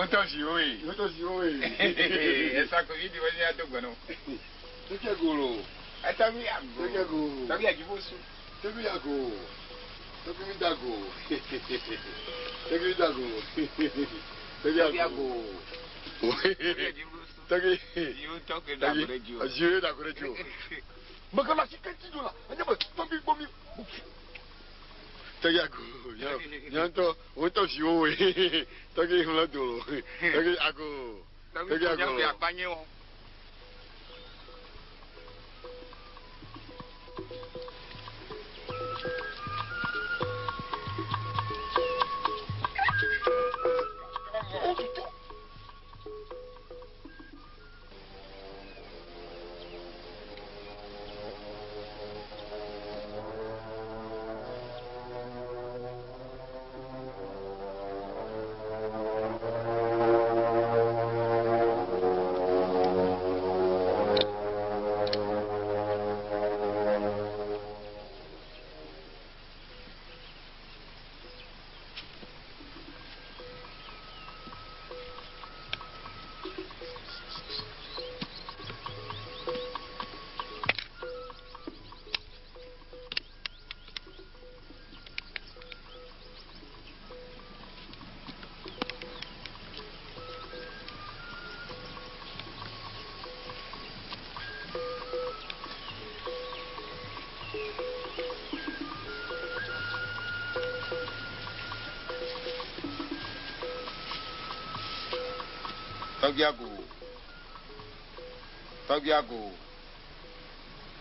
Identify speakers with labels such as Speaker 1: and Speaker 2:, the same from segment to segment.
Speaker 1: Autant si oui.
Speaker 2: Autant si oui.
Speaker 1: Et ça que il dit vas-y à tout bon.
Speaker 2: C'est quel golo?
Speaker 1: Attends mi ago.
Speaker 2: C'est quel golo?
Speaker 1: Tabi a gibosu.
Speaker 2: C'est mi ago. C'est mi dago. C'est mi dago. C'est mi ago. Taki.
Speaker 1: You talk about you.
Speaker 2: Azieu dago rejo. Makala sikati dola. Anya ba tobi bomi. Taki ago. Yanto autant si oui. Taki hula dolo. Taki ago. Taki ago.
Speaker 1: Ya panye o.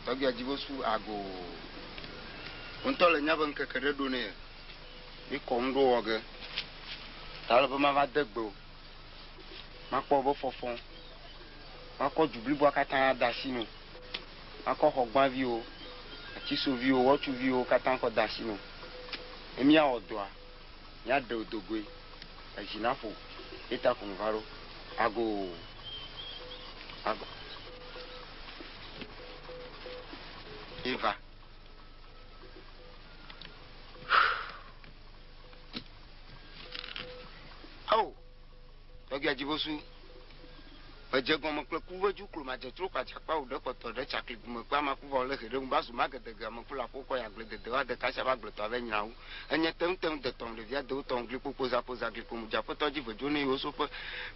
Speaker 1: Tagia jibosu ago. Unto le nya ban kekere do ne. I kom do oge. Ta le ma va degbo. Ma po bo fofon. Ma ko jubli bo akata dasino. Ma ko hogban vi o. Ati so vi o, wochu vi o kata ko dasino. Emi a odoa. Ya de odogwe. Ajinafo. Eta kunvaro. Ago. Eva. Oh. Togi ajibosu. Baje gomo kleku waju kluma je tro kwa chakpa o de koto de chakli gumo kwa ma ku vole here ngba su ma gede ga mo kula ko ya gle de wa de ka sha ba gle to ave nyina wu. Enye tem de ton de via de ton gli poza gli ko mu ja poto ji vojo ni o so pe.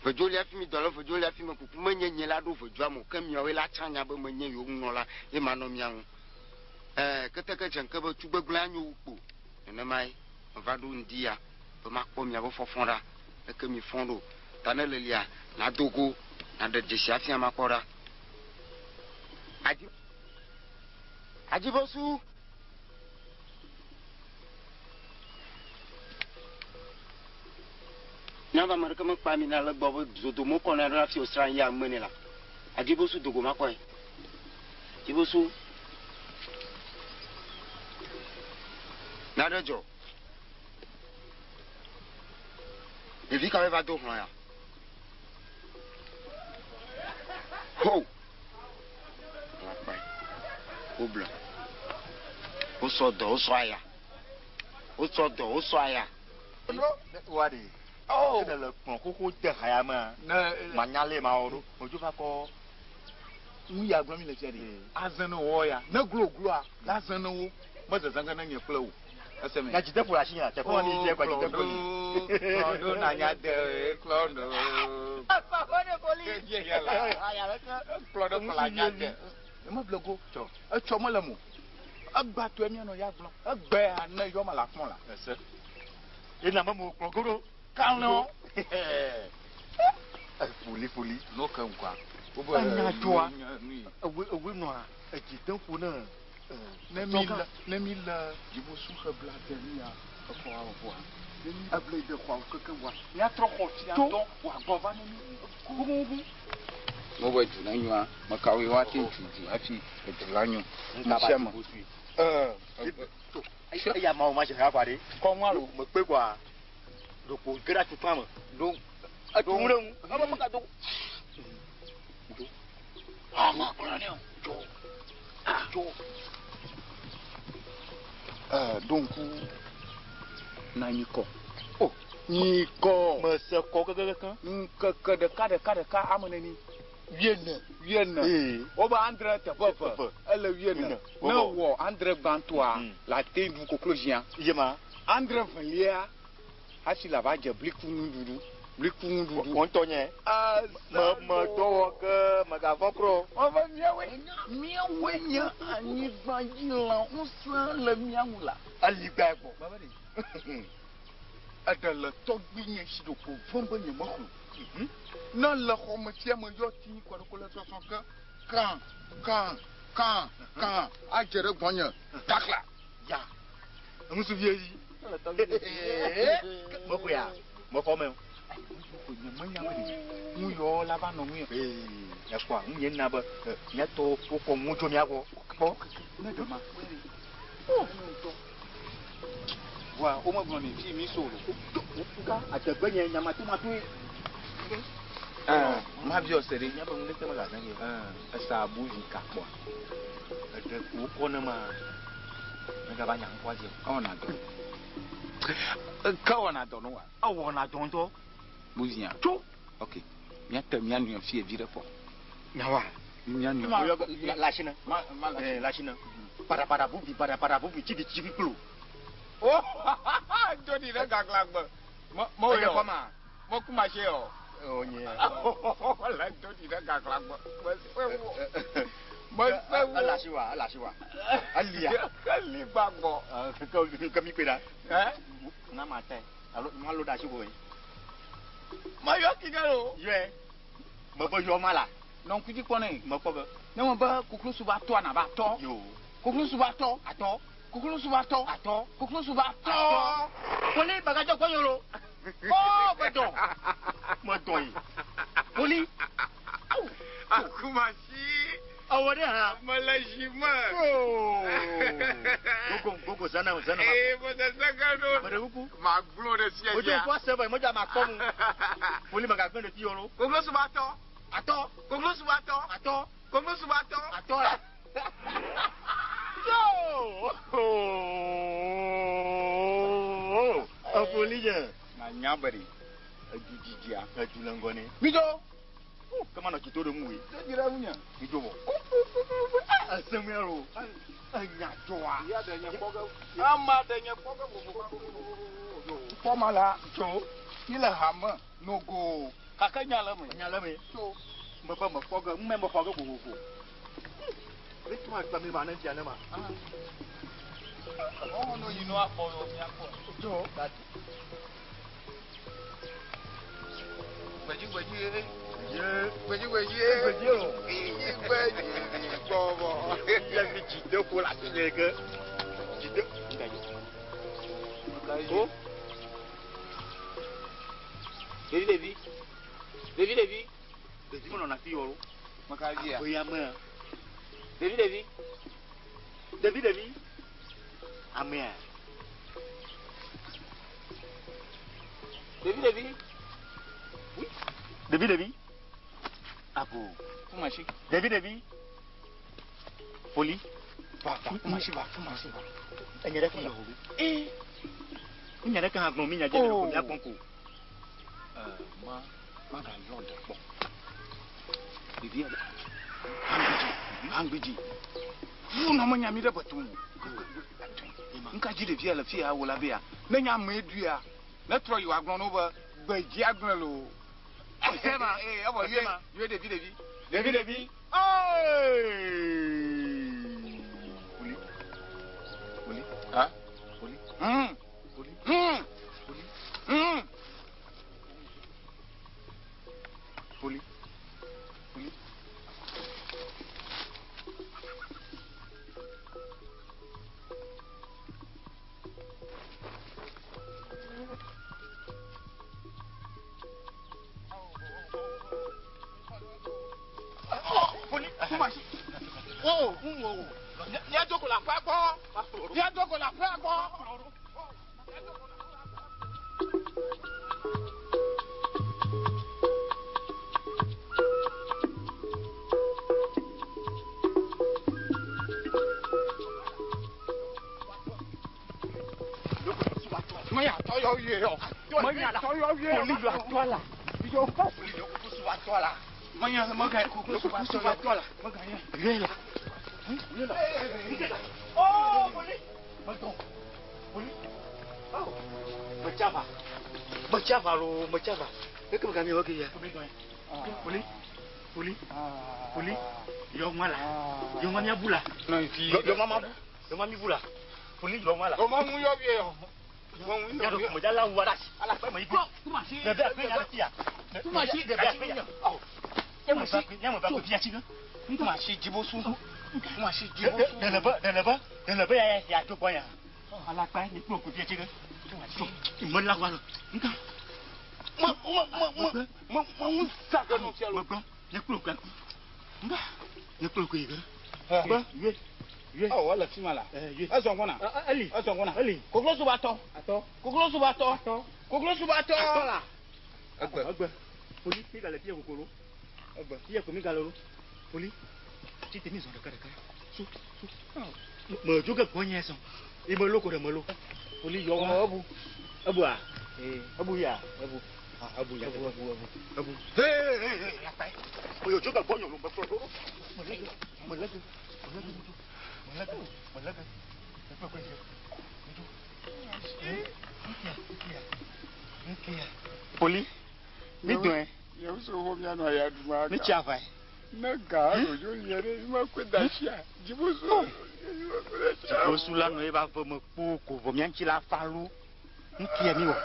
Speaker 1: Vojo li afi mi dolo vojo li afi me ku menye nye la do vojo amu kemi o la chanya be menye yo nnola e ma no mian. Kete ke chen ke be tu gbegla anyu ukpo. Ene mai va do ndia be ma ko mi abo fofonra e ke mi fondo tanele lia na dogo na de jesi amakora ajibosu nyaba marka mak pami na la bobo zodo mo kona rafi osran ya menela ajibosu dogo makoy ajibosu na dojo evi ka va do hon ya. Oh! Au blanc. Au sodo, au soya. Au sodo, au soya.
Speaker 3: Wadi. Oh! C'est le concours de Hayama. Magnale Maoro. On joue pas encore. Oui, à Grammy le Jerry. Azano Oya. Ne glo gloa. Lazano. Moi, je zanga n'a flow. Na jide pour la Chine. C'est pas un idée quoi. Jide pour lui. Non, n'a rien de clown. Papa de police. Clown pour la gade. Mo blogo. E chomo le mo. Agba to emi no ya gblon. Agbe ana yo ma la fon la. Ese. E na mo kongoro. Kan no. Fuli. No kan kwa. Obo anya toa. Owe no a. E jidan ku na. Nemila jibosu hebla tenia afo afo. Nemi able de kwa kekewa. Ya tro ko ti ato wa gova nemi. Kugu.
Speaker 1: Mo wa ju na nwa makawi wa tin tuju afi ejulanyo. Nchema.
Speaker 3: Ya ma o ma se ha pare. Ko nwa ro mo pe kwa. Do ko gra tu fama. Do atumure mu. Aba maka do. Do. Ah ma ko na ne o. Jo. Donc, Naniko. Oh, Niko.
Speaker 2: Masa kau kan?
Speaker 3: Ke deka amane ni. Vienne. Oba Andre te papa. Elle vienne. Non wo Andre bantoa la tendu koklojian.
Speaker 2: Yema.
Speaker 3: Andre Valia. Hasi la va je bliku ndudu.
Speaker 2: On tonye. Ma do ke magavon pro.
Speaker 3: On va miawe nya ani gbanjila on san le miaula.
Speaker 2: Ali gbagbo.
Speaker 3: Babadi. Adala togbinye sidoko vomba nye mahlu. Non la xomatia ma yoti ko ko la soson kan a jere gbonya takla ya
Speaker 2: Musu vieyi.
Speaker 3: Moko ya moko me ko nye manya me mu yo la ba no mu ya kwa nye na ba nya to ko mu jo mi ago ko na do ma wa o mo gbon ni fi mi soro ka ategbenye nyama to ma to ma bi osere nya ba mu leke ma ga na ye asa abuji ka po ade ko ko na ma nga ba nyang kwa je ona do ka ona do no wa awona do ndo buzia to okay nya tam nya nu fi evire po nya wa nya nu
Speaker 2: La Chine. La Chine. Para bubi chibi klu.
Speaker 3: Oh, Johnny na gaglagba. Mo yo koma. Mo kuma she o.
Speaker 2: Oh yeah.
Speaker 3: La Johnny na gaglagba.
Speaker 2: Ala siwa. Alia.
Speaker 3: Ali bagbo.
Speaker 2: Ka mi peda.
Speaker 3: Na mate.
Speaker 2: Alo ma lo da si boy.
Speaker 3: Ma yo kigalo.
Speaker 2: Ye. Mo bo yo mala.
Speaker 3: Non kuji kone.
Speaker 2: Mo ko ba.
Speaker 3: Na mo ba kuklu suba to na ba to.
Speaker 2: Yo.
Speaker 3: Kuklu suba to.
Speaker 2: Ato.
Speaker 3: Kuklu suba to.
Speaker 2: Ato.
Speaker 3: Kuklu suba to.
Speaker 2: Poli bagajo ko yoro.
Speaker 3: Oh, bedo.
Speaker 2: Mo doyi. Poli.
Speaker 3: Akumashi.
Speaker 2: Awore ha.
Speaker 3: Malajima.
Speaker 2: Gogo sana.
Speaker 3: Mo da sagano.
Speaker 2: Mare huku.
Speaker 3: Ma glo de sia ya.
Speaker 2: Ojo kwa seba mo ja ma ko mu. Poli maga gbe de ti yoro.
Speaker 3: Kuklu suba to.
Speaker 2: Ato.
Speaker 3: Kuklu suba to.
Speaker 2: Ato.
Speaker 3: Kuklu suba to.
Speaker 2: Ato. Yo! Apolinya.
Speaker 3: Na nyabari. Ajujijia.
Speaker 2: Ajulangone.
Speaker 3: Mijo.
Speaker 2: Kama na kitoro muwe.
Speaker 3: Jira munya.
Speaker 2: Mijo mo. Asemero. Anya joa.
Speaker 3: Ya da nya poga. Ama da nya poga bo. Pomala jo. Ila hama no go. Kakanya la me.
Speaker 2: Nya la me.
Speaker 3: So.
Speaker 2: Mbapa mafoga, mmemba foga bo. Let's mark the man and Janama.
Speaker 3: Oh, no, you know, I follow me.
Speaker 2: Joe, that.
Speaker 3: But you were David.
Speaker 2: Amen. David. Abu.
Speaker 3: Fumashi.
Speaker 2: David. Poli.
Speaker 3: Fumashi.
Speaker 2: Enyere kan ho. Enyere kan agbon mi nya je ko mi agbon ko.
Speaker 3: Ma ga yo de po. David. Hangiji. Fu na mo nya mi de batun. Nka ji de via la fia wala bia. Na nya ma edua. Na tro yi agbon no ba gbaji agbon lo. Sema abo ye David.
Speaker 2: David. Poli.
Speaker 3: Ha?
Speaker 2: Poli. Poli.
Speaker 3: toi là. Poli doit toi là. Yo pas poli yo ko suba toi là. Manya maga ko suba toi là. Maga ya. Viens là. Viens là. Oh poli. Malton. Poli. Oh. Macava lo, macava. Est-ce que vous gagnez ok ya? Poli. Poli. Poli. Yo mala. Yo mami bula.
Speaker 1: Non ici.
Speaker 3: Yo mami bula. Poli yo mala.
Speaker 1: Comment vous y avez?
Speaker 3: Ya do mo jala wara. Ala pa mo ibi. Bebe ape ya tia. Tu ma chi bebe ape ya. Oh. Ya mo ba ko tia chi ga. Tu ma chi jibosu. Tu ma chi jibosu. De leba ya to boya. Ala pa ni ko tia chi ga. Tu ma chi. Mo la wa lo. Nka. Mo sa ga no tia lo. Ni ko ka. Nka. Ni ko ko yi ga. Ba. Ye.
Speaker 1: Oh, wala fi mala. Aso kona.
Speaker 3: Ali.
Speaker 1: Aso kona.
Speaker 3: Ali.
Speaker 1: Koklo suba to. Koklo suba to. Koklo suba to.
Speaker 3: Agba. Poli, ti ga le ti kokoro. Agba. Ti ko mi ga lo. Poli. Ti te mi zo de ka. Su. Mo jo ga gonye so. I mo lo ko de mo lo. Poli yo ma. Abu a. Abu ya. Abu. Hey. O yo jo ga gonye lo mo pro. Mo le. Poli, mi dùn.
Speaker 1: Yau so ho mi ano ya duma.
Speaker 3: Mi chafa.
Speaker 1: Na ga ojo yere ma ko da sia. Jibosu.
Speaker 3: Jibosu la no e ba fo mo po ko vo mi anchi la falu. Nki mi wo.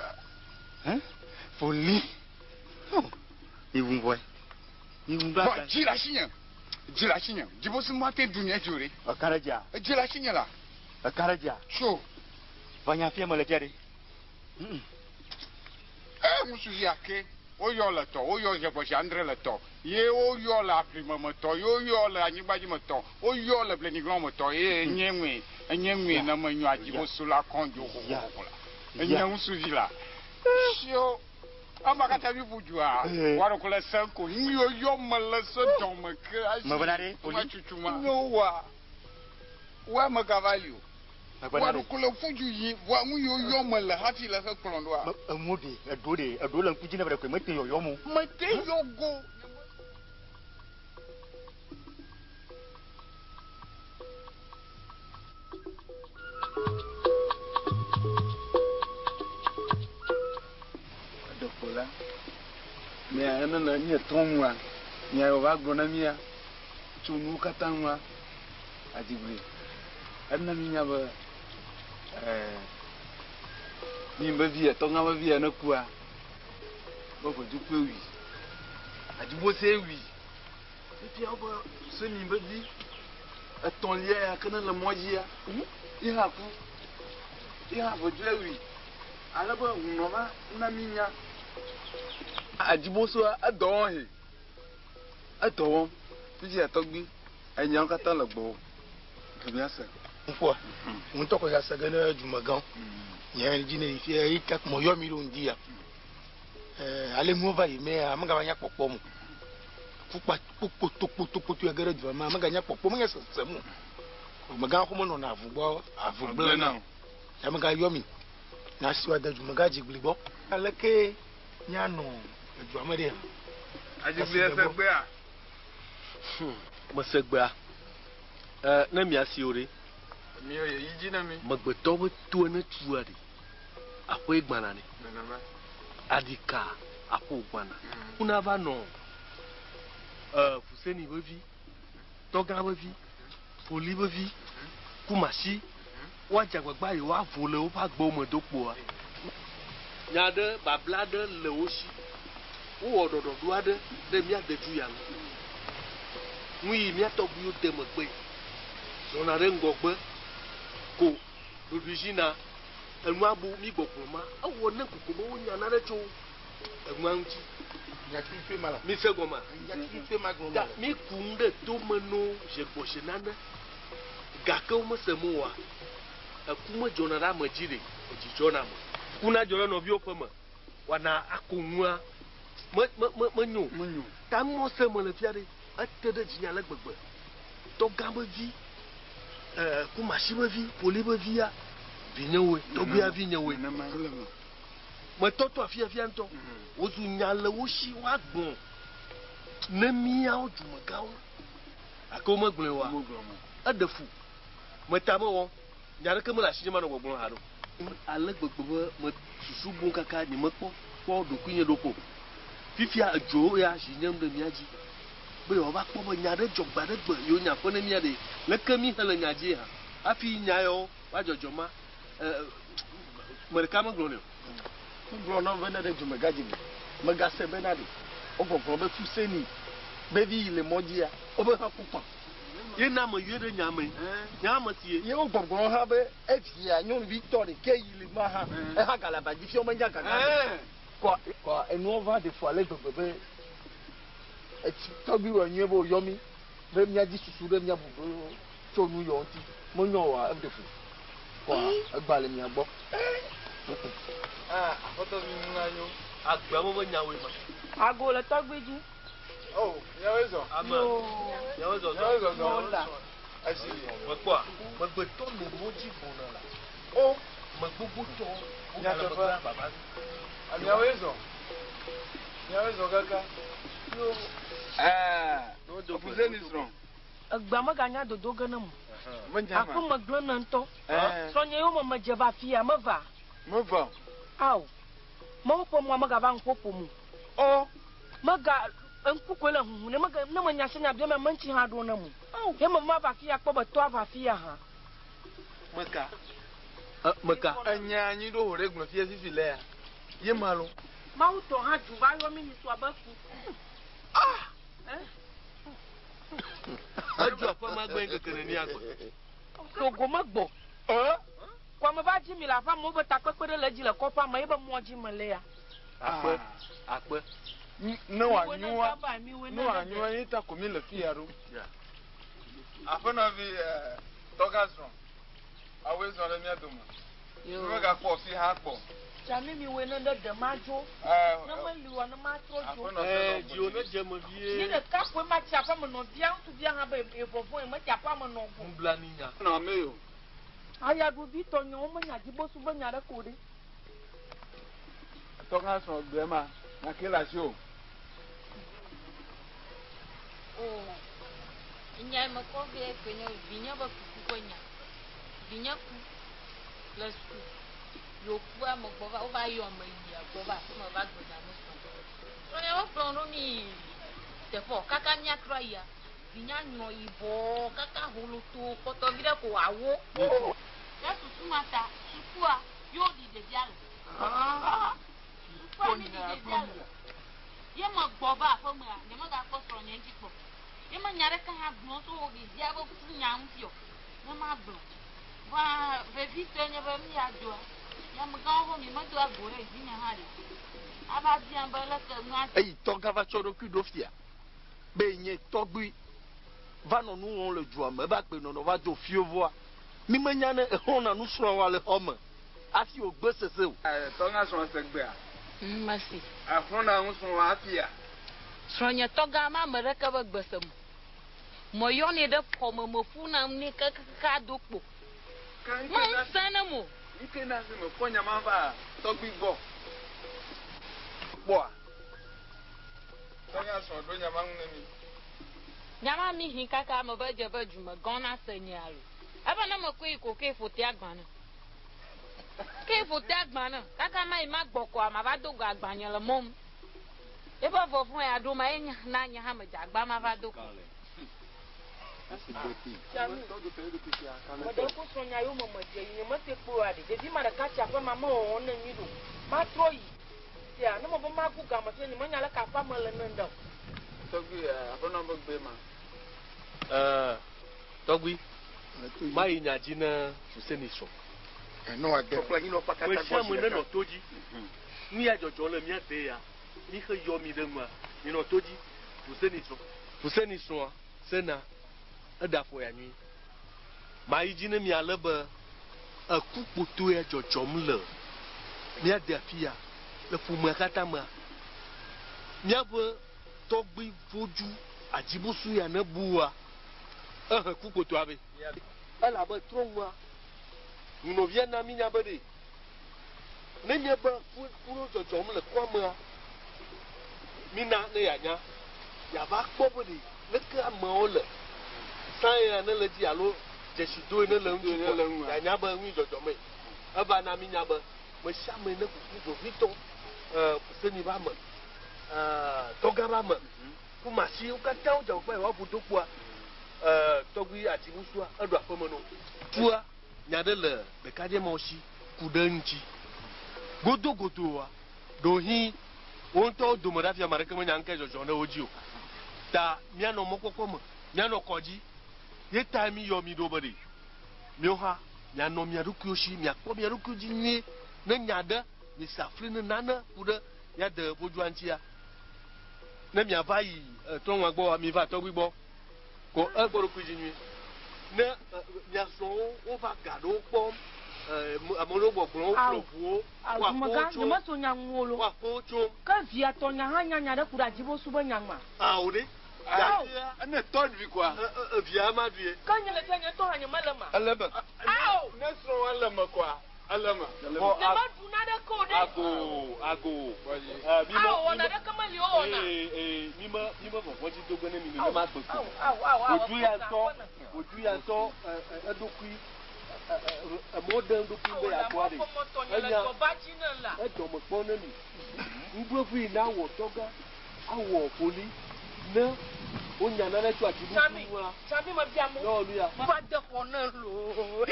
Speaker 3: Poli. Iwu boy. Iwu ba.
Speaker 1: Ba ji la sinya. Jibosu ma te dunya jure.
Speaker 3: Akaraja.
Speaker 1: Ji la sinya la.
Speaker 3: Akaraja.
Speaker 1: So.
Speaker 3: Vanya fie mo le jere.
Speaker 1: Musu yake. O yo le to, o yo je bo Andre le to. Ye o yo la primo mo to, yo le anyigbaji mo to. O yo le blenigron mo to. Enyenwe na manyu Jibosu la konjo ko ko la. Enyen musu ji la. Sio amakata bi bujua. Waro ko le sanko. Ni yo mala so don me ka.
Speaker 3: Mo banare poli.
Speaker 1: No wa. Wa magavalio. Waro ko le fuju yi, wa mu yo mala hati la ka klondo a.
Speaker 3: Amudi, adole la kujina ba ko mete yo mo.
Speaker 1: Mete yo go. Dokola. Me ana na mi tonwa. Mi ayo ba gbona mi ya. Tunu katanwa. Ajibri. Ana mi nya ba ni mbavia tonga bavia na kuwa. Boko jupe wi. Ajibo se wi. Epi aba se ni mbavi. Aton lia kana la moji ya. Iha bo wi. Alaba unoma na minya. Ajibo so adon he. Adon. Tiji atogbi. Enyan kata lagbo. Kemi asa.
Speaker 4: Nko. Ntoko ya sagana jumagan. Nya jine ifi ikak mo yo mi lo ndia. Ale mo va yime amanga banya popo mu. Fupa popo to agara du ma amanga nya popo mu ya sesemu. Magan ko mo no na avugbo na. Amanga yo mi. Na siwa da jumaga jiglibo. Aleke nya no edu amade.
Speaker 1: Ajibli efegbe a.
Speaker 5: Mo segbe a. Na mi asiore.
Speaker 1: Mi o yi ji na mi.
Speaker 5: Magbeto bo tu na tuari. Apo igbana ni. Adika apo igbana. Una va no. Fuseni bovi. Toga bovi. Poli bovi. Kumashi. Wa jagbagba yi wa vole o pa gbo mo dopo a. Nya de babla de le osi. Wo ododo do ade de mi adeju ya. Wi mi atogbu yo de mo pe. Zona re ngogbe ko dodujina enu abu mi gbogboma awo na kukumo wonya na recho enu anti
Speaker 4: Ya ki fe mala.
Speaker 5: mi segoma
Speaker 4: Ya ki fe magno.
Speaker 5: da mi kunde to meno je gboshinana gake o mosemowa akuma jonara majire ojijona mo kuna jona no bi ofama wana akonwa manyo ta mo se mo le fiare atede jinya le gbegbe to gamba vi kuma shiba vi poli ba via vinyewe to bia vinyewe me tɔtɔ fiafia ŋutɔ wozu nya le wo si woagbɔn ne míawo dumegãwo gake womegblɔe wa eɖe fu meta mewɔ nya ɖeke mele asi nye ma nɔ gbɔgblɔ ha ɖo ale gbegbe be me susu bom kaka nye mekpɔ kpɔ ɖokui nye ɖoko fifia edzowo ya zi nyem ɖe mía dzi be yewoava kpɔ be nya ɖe dzɔ gba ɖe gbe yewo nya ƒe ne mía ɖe leke mí hele nya dzi hã hafi nya yawo va dzɔdzɔ ma me ɖeka megblɔ nɛ o
Speaker 4: gblɔ na be ne ɖe dumegadzi me megase be na ɖe wogbɔgblɔ be fuseni be vi le mɔ dzia wobe hã ku kpɔn
Speaker 5: ye na me yue ɖe nyame nyame tie
Speaker 4: ye wogbɔgblɔ hã be evia nyɔnuvi tɔ ɖeke yi le ma hã eha galabadzi fi womenya gaga kɔ enuɔ va de fo ale gbegbe be tɔgbi wɔ nyuie be wòyɔ mi be míadzi susu ɖe mía bubu tso nu yɔ ŋuti menyɔ wòa eɖe fu kɔa egba le mia gbɔ.
Speaker 3: Aƒetɔ mi nu na yo.
Speaker 5: agbeawo be nyawoe ma
Speaker 6: ago le tɔgbi dzi.
Speaker 3: Oh, nyawoe zɔ.
Speaker 5: ame nyawoe zɔ
Speaker 3: zɔ. Esi.
Speaker 5: mekpɔa megbetɔ le mo dzi gbɔna la
Speaker 3: O.
Speaker 5: megbogbotɔ
Speaker 3: Nyateƒe.
Speaker 5: wogale baba
Speaker 3: Nyawoe zɔ. Nyawoe zɔ kaka. Fuseni srɔ̃.
Speaker 6: Egbea meganya dodo ge ne mo.
Speaker 3: Menya
Speaker 6: Aku
Speaker 3: ma.
Speaker 6: megblẽ ne ŋutɔ. Srɔ̃nye yewo me medze va afia meva.
Speaker 3: Meva.
Speaker 6: Awo. Mewo ƒe mɔa megava ŋuƒoƒo mu.
Speaker 3: O.
Speaker 6: Mega ŋku koe le huhu ne menya senya bia me mentsi hã ɖo ne mo. Ye me ma va afia kpɔ be tɔ ava afia hã.
Speaker 5: meka meka
Speaker 3: Enya anyi ɖo ho ɖe gblɔ fia fifi le ya. Ye ma lo.
Speaker 6: Mawu tɔ hã du va yɔ mi nyitɔ abe fu.
Speaker 5: edu aƒe ma gbɛ ŋkeke ne miagbe
Speaker 6: Togo megbɔ. Kɔme va dzi mi le aƒea me wobe takpekpe ɖe le dzi le kɔƒea me ye be mɔ dzi me le ya.
Speaker 5: akpe
Speaker 3: Ne wòanyua. Ne wòanyua ye ta ko mi le fi ya ɖo. Aƒenɔvi tɔga zrɔ̃. Awoe zɔ ɖe mía dome. Ne gakpɔ fi hã kpɔ.
Speaker 6: Tsami mi woe ne ɖe de ma dzo. Ne meli wɔ ne ma trɔ dzo.
Speaker 5: dziwo ne dze me
Speaker 6: Ni
Speaker 5: vie
Speaker 6: ɖeka koe ma tsi aƒea me nɔvia ŋutsuvia hã be evɔvɔe meti aƒea me nɔ go.
Speaker 5: nublanui nya
Speaker 3: Na me yo.
Speaker 6: Ayaɖuvi tɔ nye wo menya dzi bosu be nya ɖe ko ɖe.
Speaker 3: Tɔga zrɔ̃ gbe ma. Nake le asi o.
Speaker 7: Nya me kɔ vie ke nye vinye be kuku ƒe nya. Vinye ku le su. Yoku ame gbɔ va wova yɔ ame yi gbɔ va afi me va gbe nya me sɔn. Srɔ̃nye wo kplɔ ɖo mi teƒe kaka miatrɔ yia. Vinye nyrɔ yibɔ kaka holoto kɔtɔvi ɖe ko wòawo. Le susu ma ta sukua yo ɖi ɖevia le. Sukua mi ɖi ɖevia le. Ye me gbɔ va aƒe mea nye megakpɔ srɔ̃nye ŋuti kpɔ. Ye me nya ɖeka hã gblɔ tso ɖevia be fu nya ŋuti o. Ne ma gblɔ. Va vevitɔ nye be mi adoa. Yamegãwo mi medo agbo ɖe dzinye hã ɖe. Ava bia be leke nua.
Speaker 4: Eyi tɔga va tsɔ ɖokui ɖo fia be nye tɔgbui va nɔ nu wɔm le dua me ebe agbe nɔnɔ va do fiovɔa mi menya ne exɔna nusrɔ̃wa le xɔ me hafi wògbe sese o.
Speaker 3: Tɔga zrɔ̃ se gbea.
Speaker 7: Masi.
Speaker 3: Afrɔna ŋusrɔ̃ wa afia.
Speaker 7: Srɔ̃nye tɔga ma me ɖeke be gbese mo. Mo yɔnɛ ɖe xɔme me ƒuna ne kaka do kpo. Ma ŋusẽ ne mo.
Speaker 3: Ike na se me kpɔ nyama va tɔgbi gbɔ. Kpɔa. Tɔga zrɔ̃ ɖo nyama ŋu ne mi.
Speaker 7: Nyama mi hi kaka me be dze be dumegã na se nye alo. Ebe ne me koe ko ke fote agbane. Ke fote agbane. Kaka ma yi ma gbɔ kɔa ma va do go agbanye le mɔm. Ebe vɔvɔ ya ɖo ma ye na nye hã me dze agba ma va do ko.
Speaker 6: Meɖe ko srɔ̃nya yewo me medze yi nye mete kpɔa ɖe. Ɖevi ma ɖeka tsi aƒe ma mewɔwɔ ne nyui ɖo. Ma trɔ yi. Tia ne me be ma gu game se nye menya leke aƒea me le ne ɖe o.
Speaker 3: Tɔgbi aƒenɔ be gbe ma.
Speaker 5: tɔgbui ma yi nya dzi ne Fuseni sɔ mesia me ne nɔ to dzi nu ya dzɔdzɔ le mía de ya mi xe yɔ mi ɖe ŋua mi nɔ to dzi Fuseni sɔa sena eɖe afɔ ya nyui ma yi dzi ne mi ale be eku kpoto ya dzɔdzɔm le mía de afi ya le ƒomea katã mea míaƒe tɔgbui vodzu adzibusu ya ne bua ehe ku kpotoa be elabe trɔŋua nunɔvia na mi nya be ɖe ne nye be ƒuɖo dzɔdzɔm le kɔmea mina ne yanya yava kpɔ be ɖe leke amewo le sanya ne le dzi alo dzesido ne le ŋu yanya be ŋui dzɔdzɔme eva na mi nya be me sia me ne kuku vovitɔ seni ba me tɔgã ba me kumasi wo katã wo dze agbɔ yewoa ƒo do kpoa tɔgbi atibusua eɖo aƒeme no tua nya ɖe le ɖekadze mawo si ku ɖe ŋuti godogodoa ɖohi wo ŋutɔwo dome ɖa fia ame aɖeke menya ŋke dzɔdzɔ ɖe wo dzi o ta míanɔ mɔkpɔkpɔ me míanɔ kɔdzi ye ta mi yɔ mi ɖo be ɖe míawo hã mianɔ mia ɖokuiwo si miakpɔ mia ɖokuiwo dzi nyuie ne nya ɖe misa fli ne nane ku ɖe miade vodzoa ŋutia ne miava yi trɔnua gbɔ mi va tɔgbi gbɔ ko egbɔ ɖokui dzi nyuie ne miasrɔ̃wo wova ga ɖewo kpɔm ame ɖewo gbɔgblɔ wo kplɔ ʋuwo woakpɔ wo tsom
Speaker 6: ke via tɔ nya hã nya nya ɖe ku ɖe adzibosu be nya ma
Speaker 5: awo ɖe
Speaker 3: ne tɔ ɖui kwa
Speaker 5: via ma ɖui
Speaker 6: ke nye le nye tɔ hã nye mele ma
Speaker 3: ele me ne srɔ̃ ele me kwa ele me
Speaker 6: ne ma du na ɖe ko ɖe
Speaker 5: ago
Speaker 6: wɔna ɖeke meli wo wɔna
Speaker 5: mi me vɔvɔ dzi do gbe ne mi ne ma gbe ko wodu ya ŋutɔ eɖokui amewo ɖe ŋɖokui be yagbɔa ɖe edɔme kpɔ ne mi ŋgblẽʋui na awɔ tɔgã awɔ poli ne wonya nane tso atibubu ŋua
Speaker 6: tsabi me bia mo
Speaker 5: yɔ nu ya
Speaker 6: va de xɔ ne lo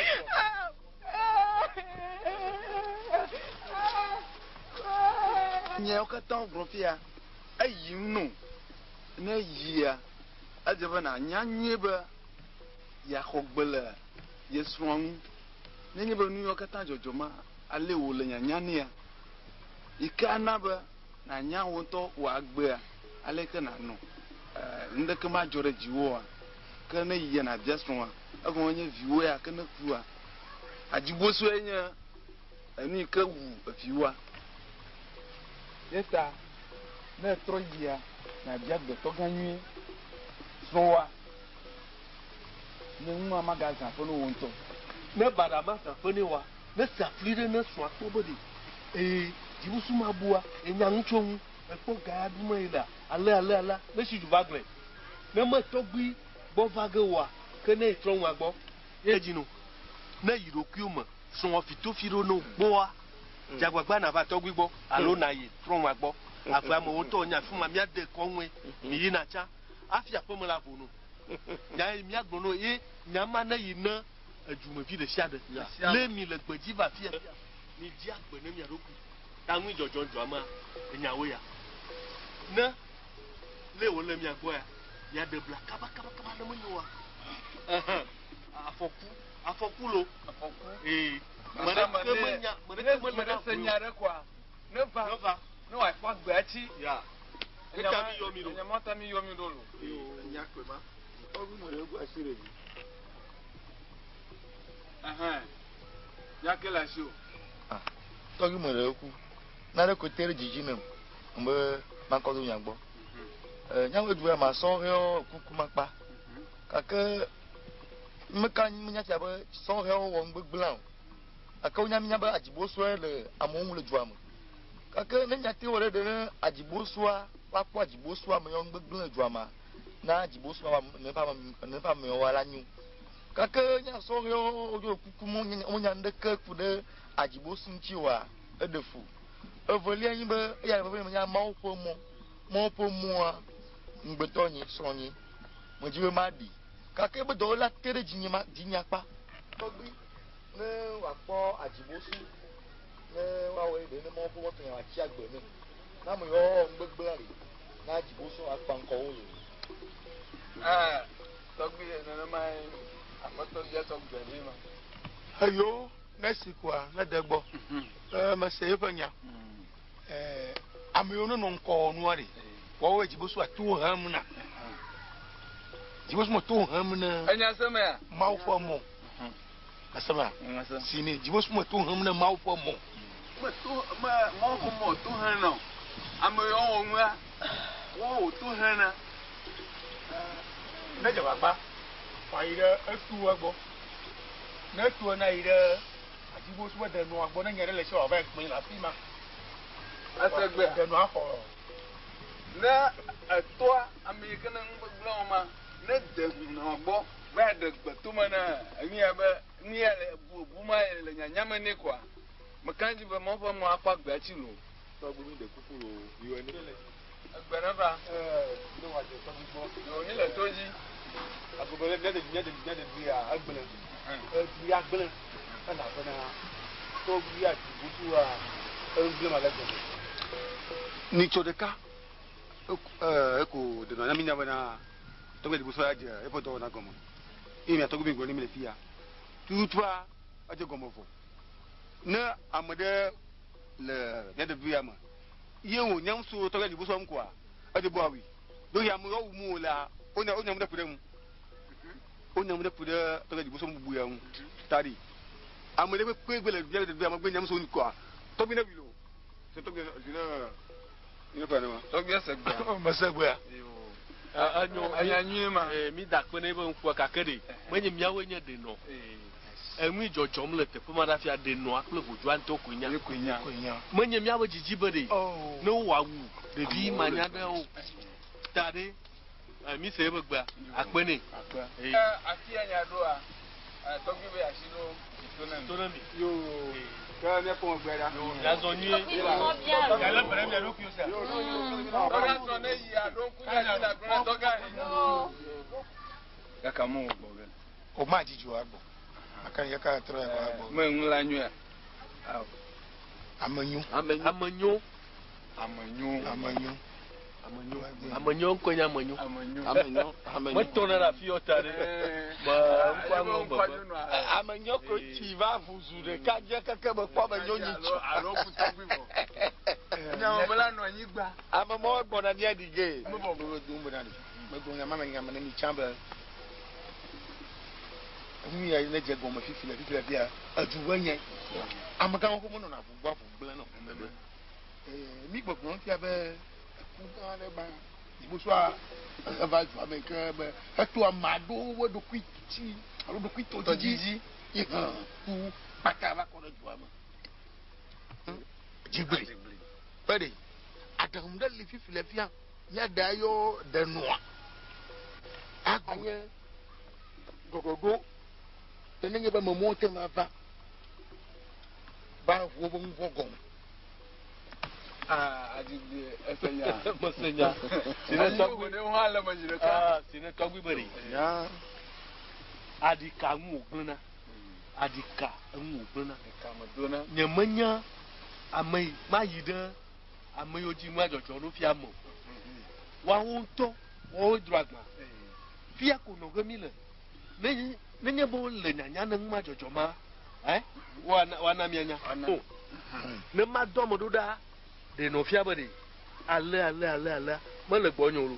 Speaker 3: nyawo katã gblɔ fia eyim no ne yia edze be nanya nyuie be yaxɔ gbe le ye srɔ̃ ŋu nenye be nu yawo katã dzɔdzɔma ale wòle nyanya nea yi ke ana be nanya wo ŋutɔ wòagbea ale ke nanɔ ŋdeke ma dzɔ ɖe dziwoa ke ne yia nabia srɔ̃a egɔme nye viwo ya ke ne kua adzibosoe nye enu yi ke wu eviwoa yeta ne trɔ yia nabia gbetɔ gã nyuie srɔ̃wa ne ŋua magaza ƒe ne wo ŋutɔ
Speaker 5: ne baɖa ma saƒe ne wa ne safli ɖe ne srɔ̃a kpɔ be ɖe dzibusu ma bua enya ŋutso ŋu ekpɔ gaya ɖume yi la ale ne si dzuva gblẽ ne me tɔgbi gbɔ va ge wa ke ne trɔ ŋua gbɔ ye dzi no ne yi ɖokuiwo me srɔ̃ fitofi ɖo no gbɔa dzagbagba na va tɔgbi gbɔ alo na yi trɔ ŋua gbɔ ave amewo tɔ nya fi ma miade kɔŋue mi yina tsã afi aƒeme la vo no nya ye miagblɔ no ye nyama ne yi ne edzumevi ɖe sia ɖe le mi le gbedzi va fia mi dzi agbe ne mia ɖokui ta ŋui dzɔdzɔ dzɔama enyawo ya ne le wòle mia gbɔ ya miaɖe bla kabakaba ne menyo wa afɔku lo ee mɛɖeke menya mɛɖeke mele
Speaker 3: nya ɖe kɔa ne va ne wòakpɔ gbea tsi
Speaker 5: ya eta mi yɔ mi ɖo
Speaker 3: enyamata mi yɔ mi ɖo lo
Speaker 2: nya kpe ma ɔbi mo le egu asi le mi
Speaker 3: yake le asi o
Speaker 4: tɔgbi me le eku na ɖe ko te ɖe dzidzi ne be makɔ do nya gbɔ nyawo du ya ma sɔ hɛ kuku makpa gake meka menya fia be sɔ hɛ wɔ ŋgbegblẽ o gake wonya minya be adzibosoe le amewo ŋu le dua me gake ne nya te wɔ ɖe ne adzibosoa va kpɔ adzibosoa me yɔ ŋgbegblẽ le dua me na adzibosoa ne ƒe amewo la nyo gake nya sɔ hɛ wodzo kuku wonya ŋɖeke ku ɖe adzibosu ŋuti oa eɖe fu evelia nyi be eya be menya mawo ƒe mɔa ŋgbetɔ nyi srɔ̃ nyi medzi be ma ɖi gake be dɔwɔla te ɖe dzinya kpa tɔgbi ne wòakpɔ adzibosu ne woawɔe ɖe ne mawo ƒe mɔtɔ nya wòatsi agbe nɛ na me yɔ ŋgbegblẽ le na adzibosu akpa ŋkɔwo le
Speaker 3: tɔgbi nenema aƒetɔ bia tɔgbi ɖe ma
Speaker 4: eyo ne si koa ne de gbɔ mese eƒe nya ame yiwo nenɔ ŋkɔ nua ɖe wɔwoe dzibosu ato hem na dzibosu me to hem ne
Speaker 3: enya seme ya
Speaker 4: mawu ƒe mɔ asema si ne dzibosu me to hem ne mawu ƒe mɔ
Speaker 3: mawu ƒe mɔ to hem na ame yiwo wɔ ŋua wɔwɔ to hem na
Speaker 4: ne dzebagba fa yi ɖe etuwo gbɔ ne etuwo na yi ɖe adzibo so de no agbo na nyere le sha oba ekpin la fi ma
Speaker 2: asegbe
Speaker 4: de no afọ
Speaker 2: na atoa amerika na ngba ma na de no gbo ba de gbatuma na ani aba ni ele bu ma ele nyanyama ni kwa makanji ba mo fa mo akwa gba chi lo
Speaker 3: to bu mi de kukuro yo ni
Speaker 2: agbana ba
Speaker 3: no wa de to mi bo
Speaker 2: yo ni le toji
Speaker 3: agobele de bi a agbele bi agbele na bana to bi a butu a engle ma lego ni chodeka eko de na mi nya bana to be buso aje e po to na gomo imi atogo bi ngoni mi le fia tutwa aje gomo fo na amade le de bi ama ye wo nyam so to be buso mko a aje bo awi do ya mu o mu la ona mu da pudem ona mu da pude to be buso mbu ya mu tari amade be kwegbe de bi ama gbe nyam so nko a to bi na bi lo se to bi na ina pa na
Speaker 2: to bi asegbe
Speaker 4: o masegbe a
Speaker 5: anyo mi da pe ne bo nko kakere menye miawo nye de no emi jojom le te puma da fia de no akle boju anto kunya menye miawo jiji bede no wawu de bi manya de o tade mi se be gba apene
Speaker 2: ati anya do a to bi be asiro
Speaker 5: tonami
Speaker 2: yo ka ne ko gbera
Speaker 5: la zonye
Speaker 4: ya le pere mi ro ki o se
Speaker 2: ora so ne yi adon kunya ni la gbera to ga ya ka mo gbo be
Speaker 4: o ma jiju agbo akan ya ka tro ya agbo
Speaker 2: mo nla nyu a
Speaker 4: amanyu
Speaker 5: amanyo nkonya amanyo motona la fiota de ba nkwango baba
Speaker 4: amanyo ko ti va vuzu de ka je keke be kwa amanyo ni chi
Speaker 2: aro puta gbibo nya mo bela no anyi gba
Speaker 4: amamo gbo na dia dige mo bo bo dumbo na ni me go nya mama nya mama ni chamba mi ya ne je go mo fifila bia ajuwanye amaka ko mo no na fugba fugbla no mi gbogbo ti abe ba ibuso a ava ju ameka be eto amado wo do kwiti aro do kwito jiji ku pata ba ko do ju ama jibri pede adam da le fifile fia ya da yo de noa aganye gogogo tenenge ba momo te ma va ba wo bo ngogo
Speaker 2: ajibli esenya
Speaker 5: mosenya
Speaker 2: sine togbi ne ho la majire ka
Speaker 5: sine togbi bari
Speaker 4: ya
Speaker 5: adika ngugbuna adika ngugbuna
Speaker 2: ka madona
Speaker 5: nyamanya amai mayida amai oji mu ajojo ro fi amo wa wonto o dragma fi akono gemile nenye bo le nyanya na mu ajojo ma wana mianya ne ma domo duda de no fia bari ale me le gbonyo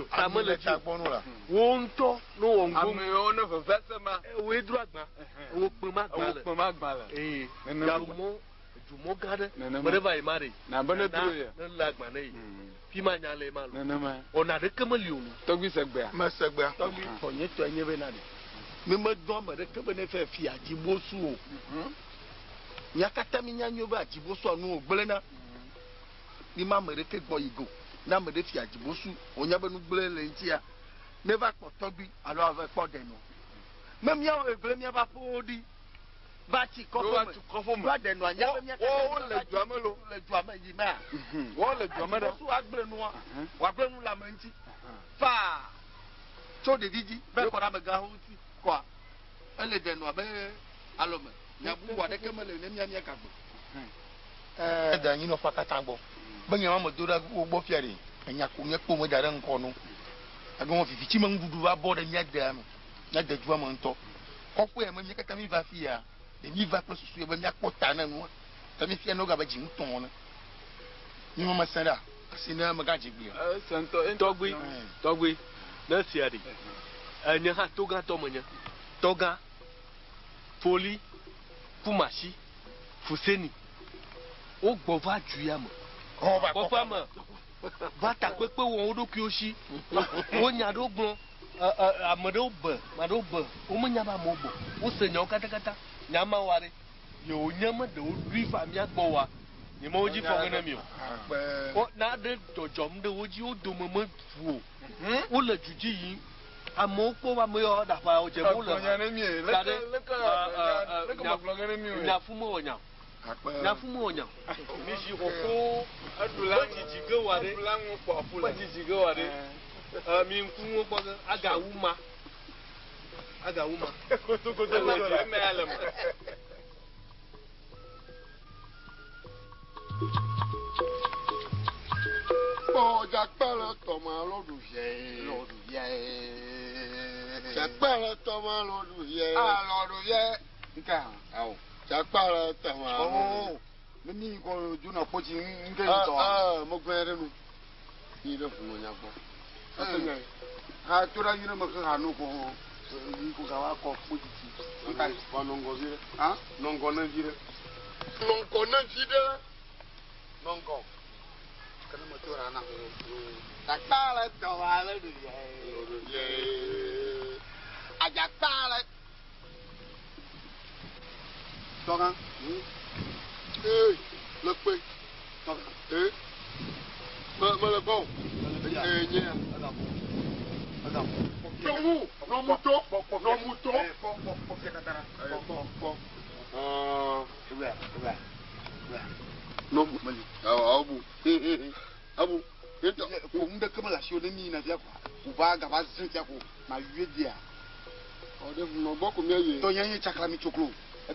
Speaker 5: ta me le
Speaker 4: gbonu la
Speaker 5: wonto no wongo
Speaker 2: ame o no fefese ma
Speaker 5: we dru agba wo pe ma gba la ya jumo gade whatever you marry
Speaker 2: na bana duro ya
Speaker 5: na la agba nei fi ma nya le ma lo
Speaker 2: na ma
Speaker 5: ona de kemeli onu
Speaker 2: togbi segbe
Speaker 4: ma segbe
Speaker 5: togbi onye to enye be na de me me do ma de kebe ne fe fi ajibosu o nyakata mi nyanyo ba ajibosu anu ogbele na ni ma mere ke gbo igo na mere fi ajibosu onya benu gbele le ntia never kpotogbi alo ave kpo de no mem ya egbele mi ba podi ba ti kofo mo ba de no anya mi aka
Speaker 2: o le ju amelo
Speaker 5: le ju amayi ma
Speaker 2: wo le ju ameda
Speaker 5: so agbele no wa gbele no la manti fa cho de diji be ko na me ga ho ti kwa ele de no abe alome ya bu wa de kemele ne mi ka gbo
Speaker 4: da yin no fakata gbo banya ma modora ogbo fiare anya ko nya ko mo dare nko no ago mo fifi chima ngudu ba boda nya da no nya da juwa mo nto kokko e ma mi kata mi va fia de mi va pro susu e ba mi akota na no ta mi fia no ga ba ji nton no ni mo masara asina ma ga jigbi
Speaker 2: santo
Speaker 5: togbi na siari anya ha toga to manya toga foli kumashi fuseni o gbo va ju ya mo o fa mo va ta pepe won o do ki o si o nya do gbon amade o be ma do be o mo nya ba mo bo o se nya o kata kata nyama wari yo nyama de o dui fa mi agbo wa ni mo ji fo ngana mi o na de dojom de wo ji o do mo mo fu o le juji yi amo po ba mo yo da fa o je mo le
Speaker 2: nyane mi le ko mo ngana mi
Speaker 5: na fu mo nya na fu mo nya mi ji ko ko
Speaker 2: adula
Speaker 5: jiji ge wa de
Speaker 2: adula ngo po afula
Speaker 5: jiji ge wa de mi nku mo po aga wuma koto me alam
Speaker 1: Bo jakpala toma lodu ye. Jakpala toma lodu ye. Lodu ye. Nka. Awo. Jakpala toma. Oh. Mimi ko juna pochi nge to. Mo gbere nu. Ni le fu mo nya gbo. Ha tura yire mo ka no ko ko ga wa ko pochi. Nka ko nongo vire. Ha? Nongo na vire. Nongo na vire. Nongo. Kana motora na takala tawala du ye ajakala toga lekpe toga le bon nya no muto no mali abu eto ko mbe kama la shio ni na vya kwa uba ga ba zin tia ko ma yue dia o de no boko mi ye to yan chakla mi choklo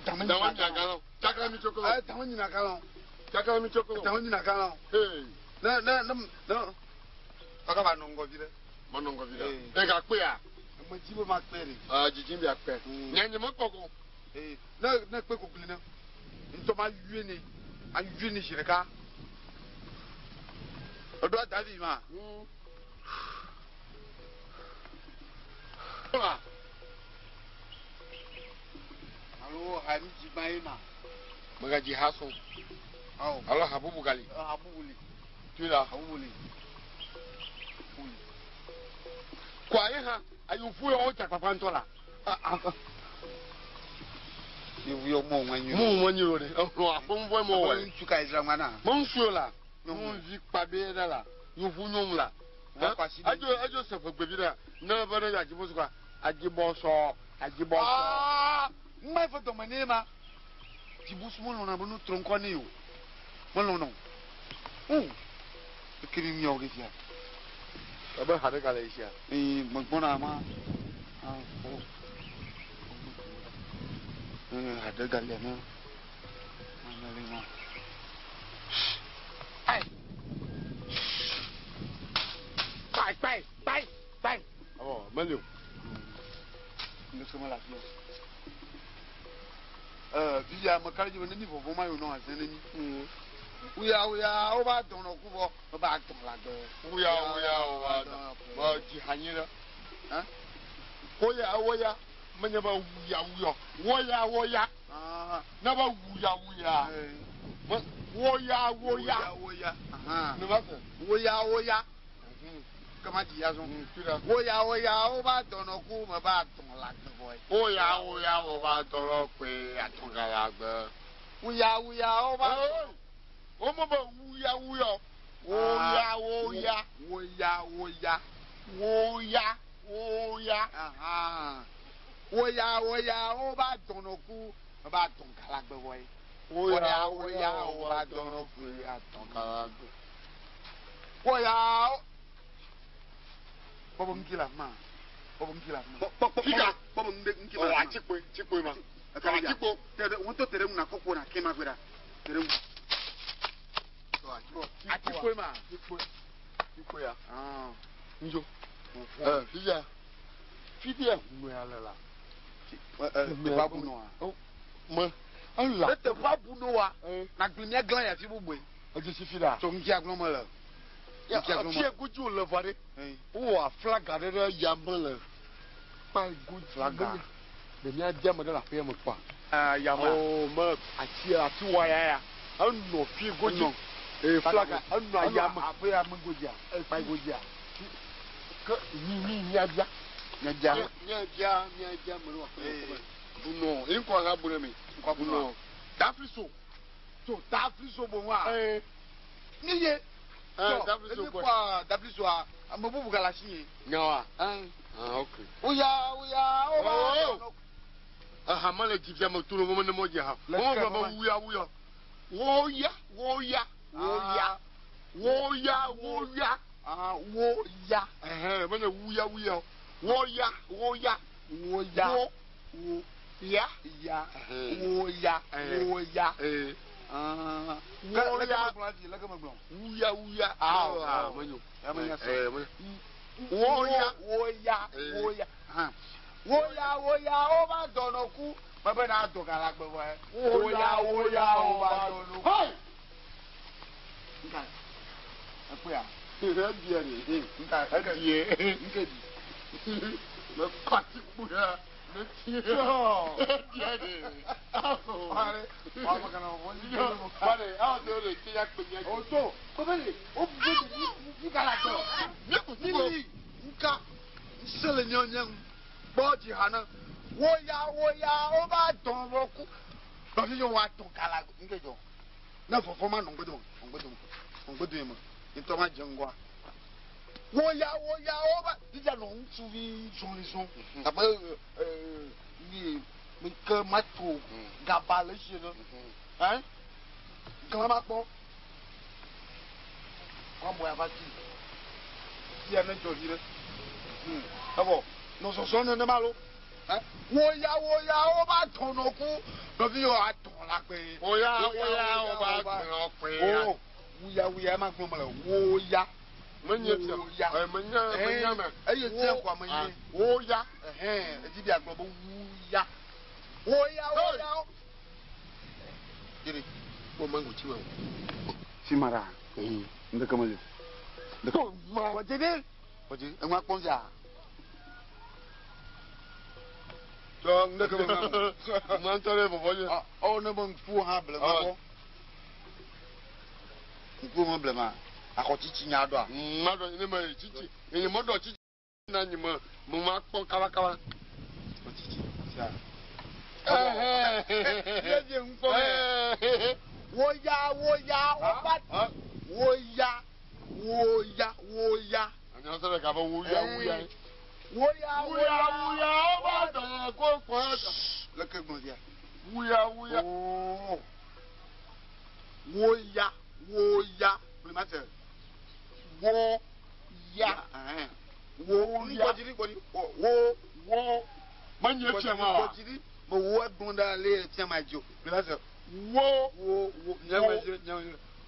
Speaker 1: damani chakla mi choklo damani na kala chakla mi choklo damani na kala na aka ba nongo vile monongo vile e ga pe a mo jibo ma pe re jiji bi a pe nyanyi mo koko na pe ko kulina nto ma yue ni a yue ni shirika odo davi ma alo hani jibaina magaji haso au alo habubu gali habubuli tula habubuli kwa ha ayufu yo cha papa ntola yo mo wanyu re o afomvo mo wa nchuka izra mana mo nsuola non vi pabe la you vunum la ajo se fo gbebira na ba na yaji bosu kwa ajibo so mai fo to manema jibusu mo na bonu tronko ni yo mo no kiri mi o gefia aba hade kala isia mo bona ma hade kala na ma Bye. Oh, Malio. Nous sommes là. Via ma carrière de niveau, vous m'avez non à Zeneni. Oui, on va dans le couvent, on va dans la gueule. Oui, on va dire Hanira. Hein? Oya, Manaba Woya. Ah, Naba Wuya. Woya. Woya. Comment dire Oya, on va dans le coup, on va dans la gueule. Oya, on va dans le coup, à ton galague. Oya, on va. Oh, maman, Oya, on va dans le coup, on va dans galague. Oya, on va dans le coup, à ton galague. Oya. Bobo mkila ma. Fika. Bobo mkila. Oh, achikwe ma. Achikwe. Wonto tere una kokwo na kema gwera. Tere mu. Achikwe ma. Achikwe ya. Ah. Njo. Fija. Fija mu ya lela. Te babu no a. Oh. Ma. Allah. Te babu no a. Na glimia glan ya fi bugbe. Oje si fida. So nki aglon mo la. Fie guju le vare. Oh, flag de yamle. Pas good flag. De mia diam de la paix me quoi. Yama. Oh, me ati waya ya. Anno fie guju. Flag anno yama. Après ya mengodia. Pas godia. Que ni dia. Nya dia me lo.
Speaker 3: Buno, inko nga bunemi. Inko buno. Dafriso. So, dafriso bonwa. Niye. Dafriso kwa dafriso a amabubu galashi. Nyawa. Okay. Uya, oba. Aha, male jibya moturo mo ne moje ha. Mo baba uya. Woya. Woya. Mane wuya. Woya. Ya. Woya. Wuya. Woya, oba donoku. Baba na dogala gbewo. Woya, oba donoku. Hey! Nka. Apoya. Dia ni. Nka, dia. Me kwati puya. Me tie. Dia ni. Pare. Mama kana woni. Pare, de le tia kpenya. Oto. Kobele, bu kala to. Ni. Nka. Sele nyonyang. Bọ́ọ̀jì hànà wọ́yà ó bá dán lọ́kù lọ́sí yóò wá dùn kàlà nígbèjọ́ náà fọ́fọ́ máa nà ọ̀gbẹ́dùn yẹn mọ̀ nítorí máa jẹun wá. wọ́yà ó bá jíjà lọ ń tún bí sọ̀rìsọ̀ àbẹ́ mi kẹ́ má tó gàba lẹ́sẹ̀ lọ kàn má pọ̀ wọ́n bọ̀ yàrá tì í ẹ̀ mẹ́jọ yìí rẹ̀ ẹ̀bọ̀. No so no malo. Woya ó bá tono ku. No bi o aton la pe. Woya ó bá tono pe. Oh, wuya ma gbon mala. Woya. Menye ti. Menya me. Eye ti en kwa menye. Woya. Eji bi agbo wuya. Woya. Jiri. Mo mangu chi wa. Simara. Ndeka mali. Ndeka. Wajede. Wajede. Enwa ponja. So, ndeke man tore bo boje. Oh, no bon fu ha ble ma. Nku mo ble ma. Akochichi nya do a. Mado ni ma chichi. Ni mo do chichi na ni mo ma pon kawa. Ochichi. Sa. Ye je nko. Woya oba. Woya. Ani o sele ka bo woya. Woya, oba dana ko kwata. Leke gbodia. Woya. Oh. Woya. Primate. Woya. Wo. Manye chema. Mo wo dunda le chema jo. Primate. Wo.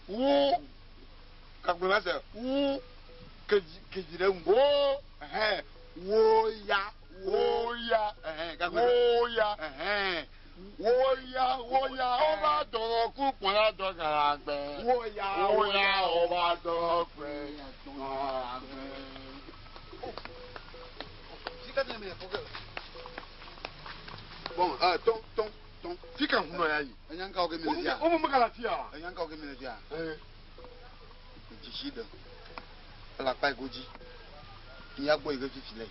Speaker 3: Wo. Ka primate. Wo. Kejire ngo. Woya. Oba dọ̀rọ̀ kú pọ̀ ládọ̀ gàrà gbẹ. Woya ọba dọ̀rọ̀ pẹ̀ yàtọ̀ àgbẹ̀. Síkàtí ẹ̀mí ẹ̀fọ́ kẹ́. Bon, tọ́n. Síkà ń nọ ya yìí. Ẹ̀yà ń ká ọ̀gẹ́ mi lè díà. Ó mú mọ́kàlá tí a. Ẹ̀yà ń ká ọ̀gẹ́ mi lè díà. Ìjìṣí dẹ̀. Ẹ̀làpá ìgójì. Ìyá gbọ́ ìgójì sílẹ̀.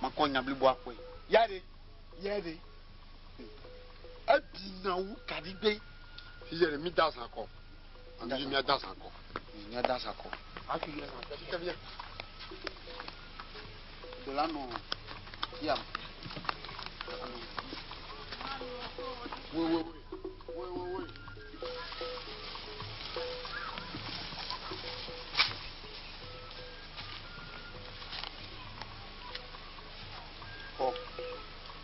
Speaker 3: Makonya blibo akwe. Yade. Abi na wu kadibe. Yere mi dasa ko. Ani mi dasa ko. Ni dasa ko. Aki yere na. Ka bien. De la no. Yam. Oui.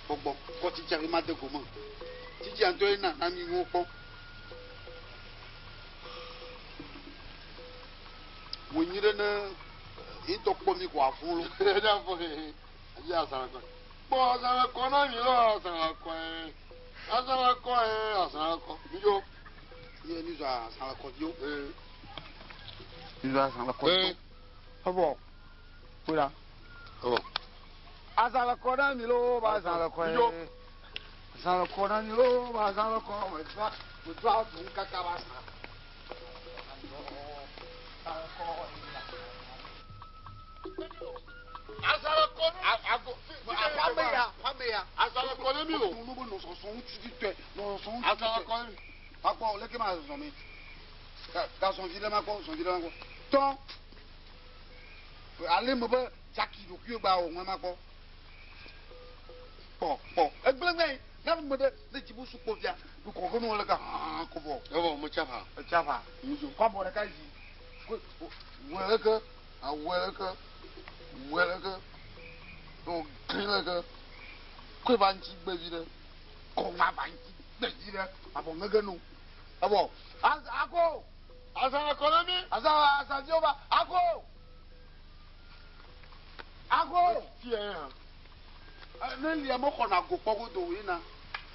Speaker 3: Gbogbo ko ti jari ma de go mo ti ji an to na na mi wo po wo nyire na ito po mi kwa fun lu da fo ya sa ko bo sa ko na mi lo sa ko asa ko mi yo ye ni za sa ko yo ni za sa ko abo pura abo Azala kona milo ba azala kona. Azala kona milo ba azala kona. Mutwa tunka kabasa. Azala kona ago. Apameya.
Speaker 2: ya.
Speaker 3: Asala kɔnɛ mi o.
Speaker 2: Nous nous sommes tués. Nous sommes.
Speaker 3: Asala kɔnɛ mi.
Speaker 2: Akɔ leke ma zɔmi. Ka sɔn fi dɛ ma kɔ sɔn fi dɛ ma kɔ. Tɔn. Ale mo bɛ jaki do kuyo gba o ŋmɛ ma kɔ. Pɔ egblẽgbẽ n'a me de ne dzibu su kpovia du kɔkɔ nu le ka hã ko bɔ.
Speaker 3: Ɛwɔ mo tsafa.
Speaker 2: Tsafa. Kɔ bɔ ɖeka zi. Wɛ leke awɛ leke wɛ leke o gri leke koe ba ŋtsi gbevi ɖe kɔ ŋa ba ŋtsi gbevi ɖe abɔ ŋege nu abɔ ako
Speaker 3: Asala kɔnɛ mi.
Speaker 2: asaviwo ba ako
Speaker 3: Fie yan.
Speaker 2: ne lia mo xɔna go kpɔ go do yina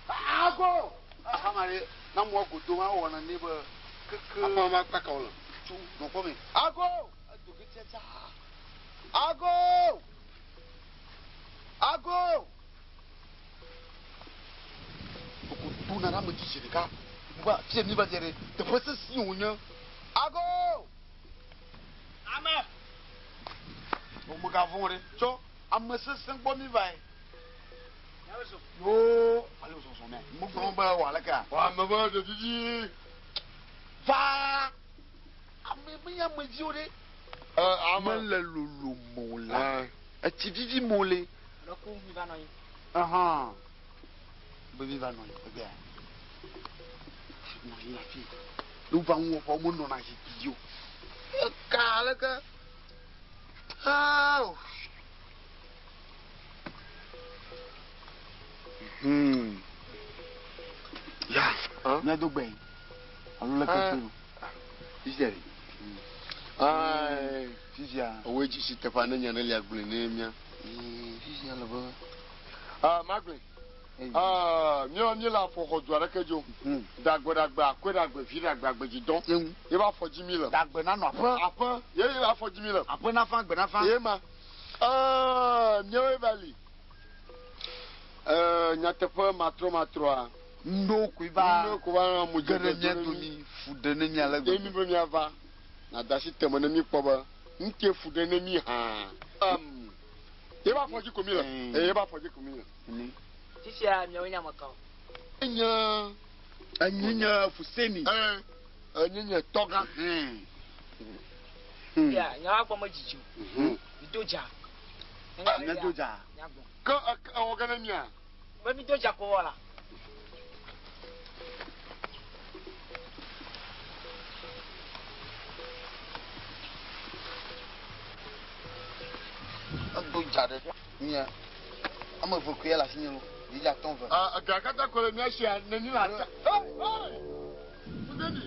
Speaker 2: ako ahama ɖe na mo go do ma wɔna ne be keke
Speaker 3: Apa ma kpaka o la.
Speaker 2: tu nɔkpɔ mi ako edo ke tiɛtia ako oko do na na me tsitsi ɖeka ba fie mi ba dze ɖe teƒe sesi wonye ako ame o me ga vɔn ɖe tsɔ ame sesẽ gbɔ mi va yi. Yo, allez au son mec. Mon grand père, voilà quoi.
Speaker 3: Wa me bɛ de didi.
Speaker 2: Va. Ame ya me di o de. Ame le lolo mo la. Eti didi mo le.
Speaker 6: Le coup, il va noyer.
Speaker 2: Ahan. Bébé va noyer. Bébé. Non, il a fait. Nous va on va mon non a idiot. Kale que. Ah. Ya, na do bem. Alula kafiro. Iseri.
Speaker 3: Ai.
Speaker 2: Fisia.
Speaker 3: Owe ji si tefa ne nya ne lia gbele ne mia.
Speaker 2: Fisia la ba.
Speaker 3: Magbe. Mi la fo ko dua reke jo. Dagbe akwe fi dagbe agbeji don. Ye ba fo ji mi lo.
Speaker 2: Dagbe na no
Speaker 3: Apan. Ye ba fo ji mi lo.
Speaker 2: Apan na fan gbe na fan.
Speaker 3: Ye ma. Mi we bali. Nyateƒe matro a.
Speaker 2: Ndo kuiba
Speaker 3: na mu
Speaker 2: gere mia to mi fude ne mia le
Speaker 3: gbe. Mi be mia va. Na dasi teme ne mi kpɔ be nke fude ne mi ha. Ye ba fɔdzi komi le. Ye ba fɔdzi komi le.
Speaker 6: Tisia mi onya makao.
Speaker 2: Enye Fuseni.
Speaker 3: Enye toga.
Speaker 6: Ya, nya wa gbo jijiu. Mi doja.
Speaker 2: Nya doja.
Speaker 6: Nya gbo.
Speaker 3: Ka o gana mia.
Speaker 6: Ba mi doja ko wala.
Speaker 2: Doja de mia. Ame vo kuya la signalo. Déjà ton va.
Speaker 3: Gakata ko le mia shia ne ni la ta. Fudeni.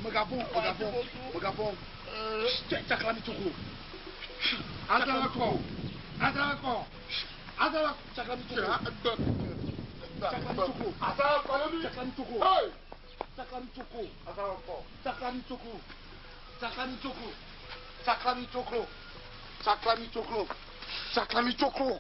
Speaker 2: Megafon.
Speaker 4: Chaklami tuku.
Speaker 3: Adala ko.
Speaker 4: Chaklami tuku.
Speaker 3: Asala ko le mi.
Speaker 4: Chaklami tuku.
Speaker 3: Hey.
Speaker 4: Chaklami tuku.
Speaker 3: Asala ko.
Speaker 4: Chaklami tuku. Chaklami tuku.
Speaker 2: Chaklami chokro.